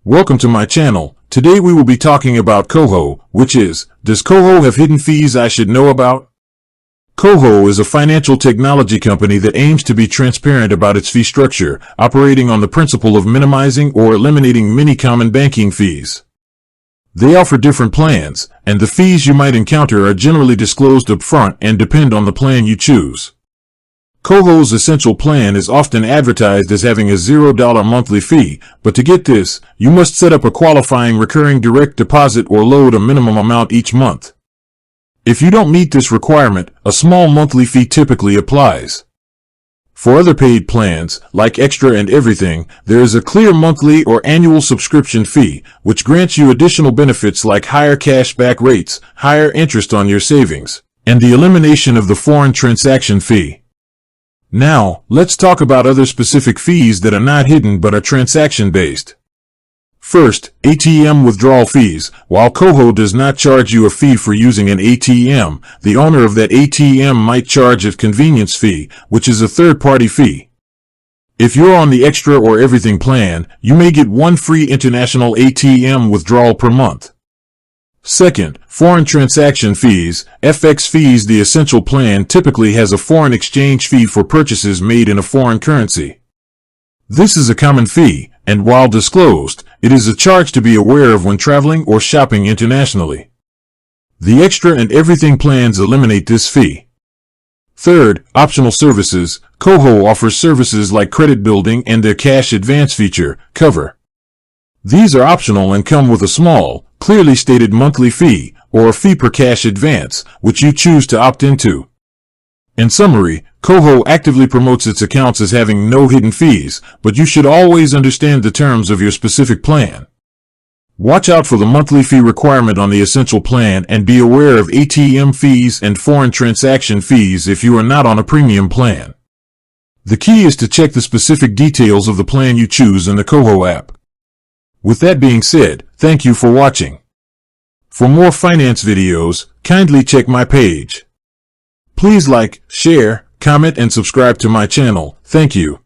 Welcome to my channel. Today we will be talking about Koho, which is, does Koho have hidden fees I should know about? Koho is a financial technology company that aims to be transparent about its fee structure, operating on the principle of minimizing or eliminating many common banking fees. They offer different plans, and the fees you might encounter are generally disclosed up front and depend on the plan you choose. Koho's Essential plan is often advertised as having a $0 monthly fee, but to get this, you must set up a qualifying recurring direct deposit or load a minimum amount each month. If you don't meet this requirement, a small monthly fee typically applies. For other paid plans, like Extra and Everything, there is a clear monthly or annual subscription fee, which grants you additional benefits like higher cashback rates, higher interest on your savings, and the elimination of the foreign transaction fee. Now, let's talk about other specific fees that are not hidden but are transaction-based. First, ATM withdrawal fees. While Koho does not charge you a fee for using an ATM, the owner of that ATM might charge a convenience fee, which is a third-party fee. If you're on the Extra or Everything plan, you may get one free international ATM withdrawal per month. Second, foreign transaction fees, FX fees. The Essential plan typically has a foreign exchange fee for purchases made in a foreign currency. This is a common fee, and while disclosed, it is a charge to be aware of when traveling or shopping internationally. The Extra and Everything plans eliminate this fee. Third, optional services. Koho offers services like credit building and their cash advance feature, Cover. These are optional and come with a small, clearly stated monthly fee, or a fee per cash advance, which you choose to opt into. In summary, Koho actively promotes its accounts as having no hidden fees, but you should always understand the terms of your specific plan. Watch out for the monthly fee requirement on the Essential plan and be aware of ATM fees and foreign transaction fees if you are not on a premium plan. The key is to check the specific details of the plan you choose in the Koho app. With that being said, thank you for watching. For more finance videos, kindly check my page. Please like, share, comment, and subscribe to my channel. Thank you.